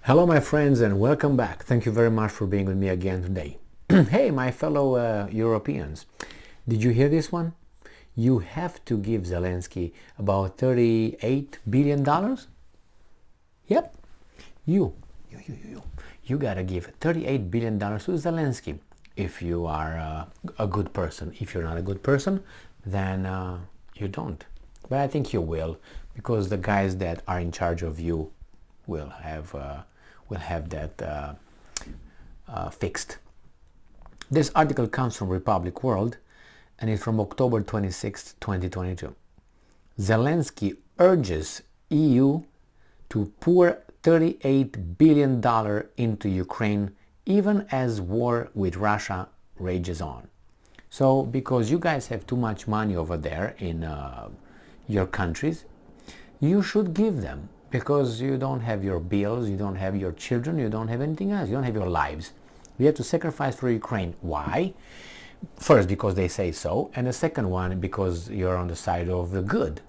Hello my friends and welcome back. Thank you very much for being with me again today. Hey my fellow Europeans, did you hear this one? You have to give Zelensky about $38 billion? Yep, you gotta give $38 billion to Zelensky if you are a good person. If you're not a good person, then you don't. But I think you will, because the guys that are in charge of you will have that fixed. This article comes from Republic World and is from October 26, 2022. Zelensky urges EU to pour $38 billion into Ukraine even as war with Russia rages on. So because you guys have too much money over there in your countries, you should give them, because you don't have your bills, you don't have your children, you don't have anything else, you don't have your lives. You have to sacrifice for Ukraine. Why? First, because they say so, and the second one, because you're on the side of the good.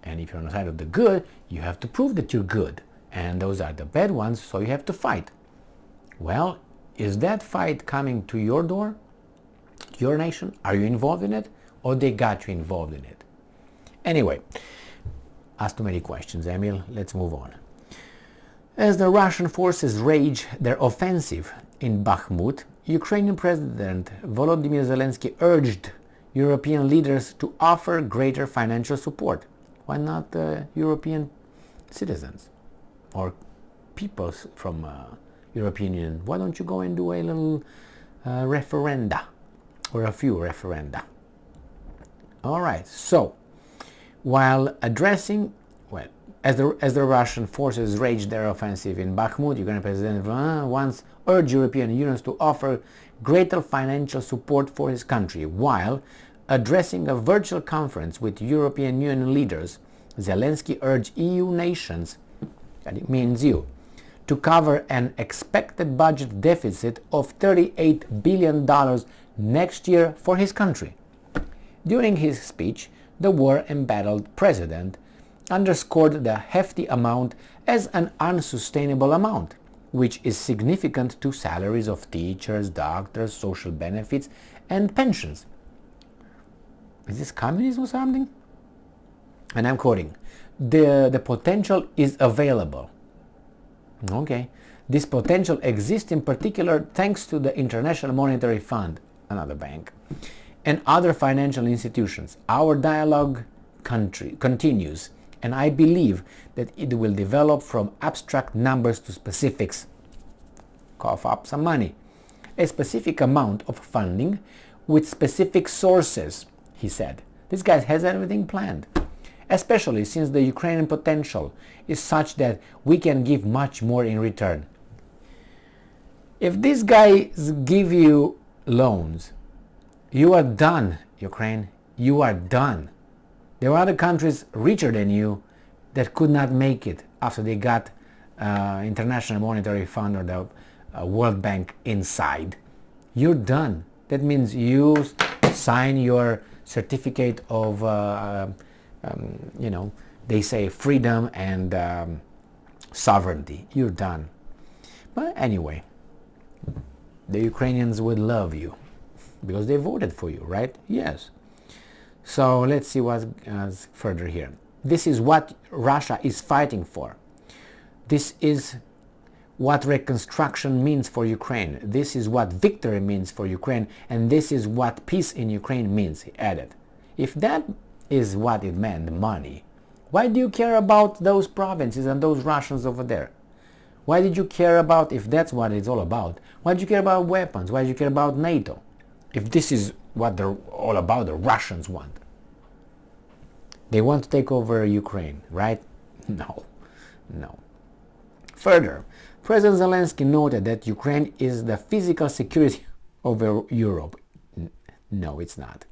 And if you're on the side of the good, you have to prove that you're good. And those are the bad ones, so you have to fight. Well, is that fight coming to your door? Your nation? Are you involved in it? Or they got you involved in it? Anyway, asked too many questions, Emil. Let's move on. As the Russian forces rage their offensive in Bakhmut, Ukrainian President Volodymyr Zelensky urged European leaders to offer greater financial support. Why not European citizens or people from European Union? Why don't you go and do a little referenda or a few referenda? All right, so while addressing, as the Russian forces rage their offensive in Bakhmut, Ukrainian President once urged European unions to offer greater financial support for his country. While addressing a virtual conference with European Union leaders, Zelensky urged EU nations, and it means you, to cover an expected budget deficit of $38 billion next year for his country. During his speech, the war-embattled president underscored the hefty amount as an unsustainable amount, which is significant to salaries of teachers, doctors, social benefits, and pensions. Is this communism or something? And I'm quoting, the potential is available. Okay. This potential exists in particular thanks to the International Monetary Fund, another bank, and other financial institutions. Our dialogue continues, and I believe that it will develop from abstract numbers to specifics. Cough up some money. A specific amount of funding with specific sources, he said. This guy has everything planned, especially since the Ukrainian potential is such that we can give much more in return. If these guys give you loans, you are done, Ukraine. You are done. There are other countries richer than you that could not make it after they got International Monetary Fund or the World Bank inside. You're done. That means you sign your certificate of, they say freedom and sovereignty. You're done. But anyway, the Ukrainians would love you, because they voted for you, right? Yes. So let's see what's further here. This is what Russia is fighting for. This is what reconstruction means for Ukraine. This is what victory means for Ukraine. And this is what peace in Ukraine means, he added. If that is what it meant, money, why do you care about those provinces and those Russians over there? Why did you care about, if that's what it's all about, why did you care about weapons? Why did you care about NATO? If this is what they're all about, the Russians want. They want to take over Ukraine, right? No. Further, President Zelensky noted that Ukraine is the physical security of Europe. No, it's not.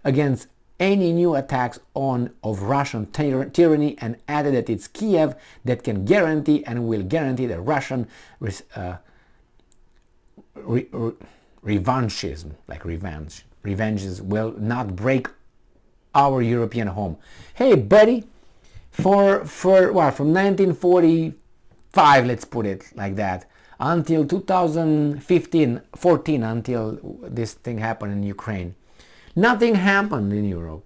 Against any new attacks of Russian tyranny, and added that it's Kiev that can guarantee and will guarantee that Russian revanchism, like revenges will not break our European home. Hey buddy, for what, from 1940 let's put it like that, until 2014, until this thing happened in Ukraine. Nothing happened in Europe.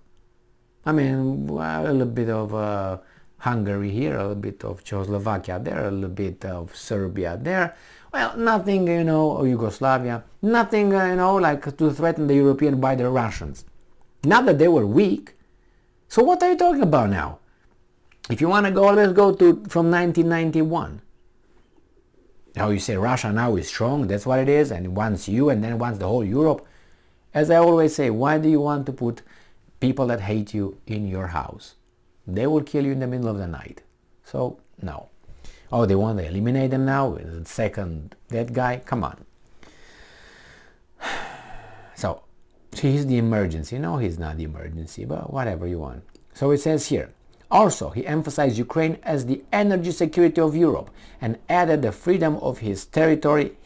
I mean, a little bit of Hungary here, a little bit of Czechoslovakia there, a little bit of Serbia there. Well, nothing, or Yugoslavia, nothing, like to threaten the European by the Russians. Not that they were weak. So what are you talking about now? If you want to go, let's go from 1991. Now you say Russia now is strong, that's what it is, and wants you and then wants the whole Europe. As I always say, why do you want to put people that hate you in your house? They will kill you in the middle of the night. So, no. Oh, they want to eliminate them now? Second, that guy? Come on. So, he's the emergency. No, he's not the emergency, but whatever you want. So it says here, also, he emphasized Ukraine as the energy security of Europe and added the freedom of his territory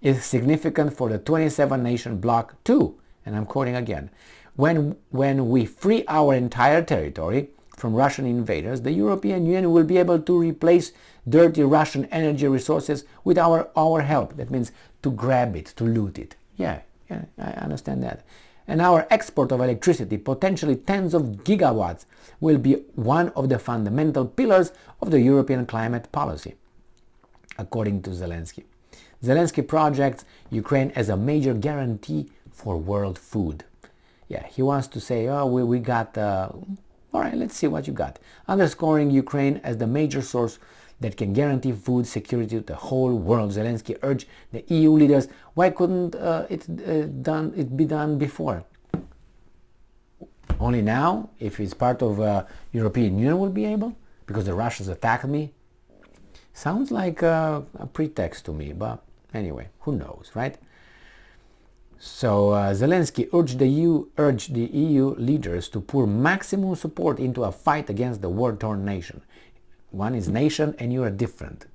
is significant for the 27-nation bloc too. And I'm quoting again. When we free our entire territory from Russian invaders, the European Union will be able to replace dirty Russian energy resources with our help. That means to grab it, to loot it. Yeah, I understand that. And our export of electricity, potentially tens of gigawatts, will be one of the fundamental pillars of the European climate policy, according to Zelensky. Zelensky projects Ukraine as a major guarantee for world food. Yeah, he wants to say, oh, we got, all right, let's see what you got. Underscoring Ukraine as the major source that can guarantee food security to the whole world. Zelensky urged the EU leaders, why couldn't it be done before? Only now, if it's part of European Union, will be able? Because the Russians attacked me? Sounds like a pretext to me, but anyway, who knows, right? So Zelensky urged the EU leaders to pour maximum support into a fight against the war-torn nation. One is nation and you are different.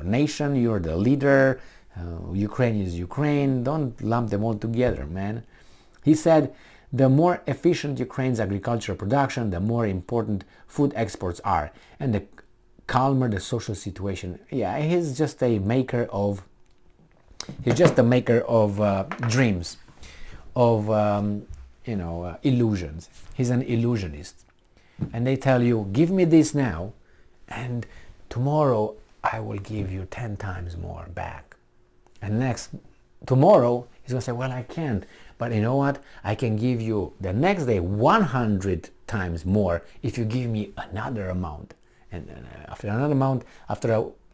Nation, you're the leader. Ukraine is Ukraine. Don't lump them all together, man. He said, the more efficient Ukraine's agricultural production, the more important food exports are, and the calmer the social situation. Yeah, he's just a maker of dreams, of illusions. He's an illusionist, and they tell you, give me this now, and tomorrow I will give you 10 times more back. And tomorrow he's going to say, well, I can't, but you know what? I can give you the next day 100 times more if you give me another amount. And after another amount,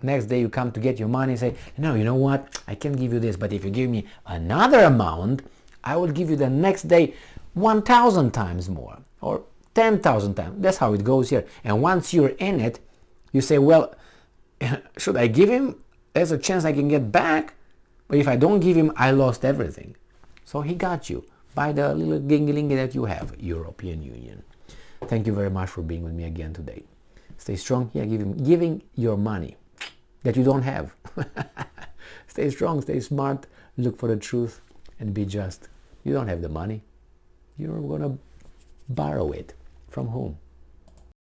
next day you come to get your money and say, no, you know what? I can give you this, but if you give me another amount, I will give you the next day 1,000 times more or 10,000 times. That's how it goes here. And once you're in it, you say, well, should I give him? There's a chance I can get back. But if I don't give him, I lost everything. So he got you by the little gingelingy that you have, European Union. Thank you very much for being with me again today. Stay strong. Yeah, giving your money that you don't have. Stay strong, stay smart, look for the truth, and be just. You don't have the money. You're going to borrow it. From whom?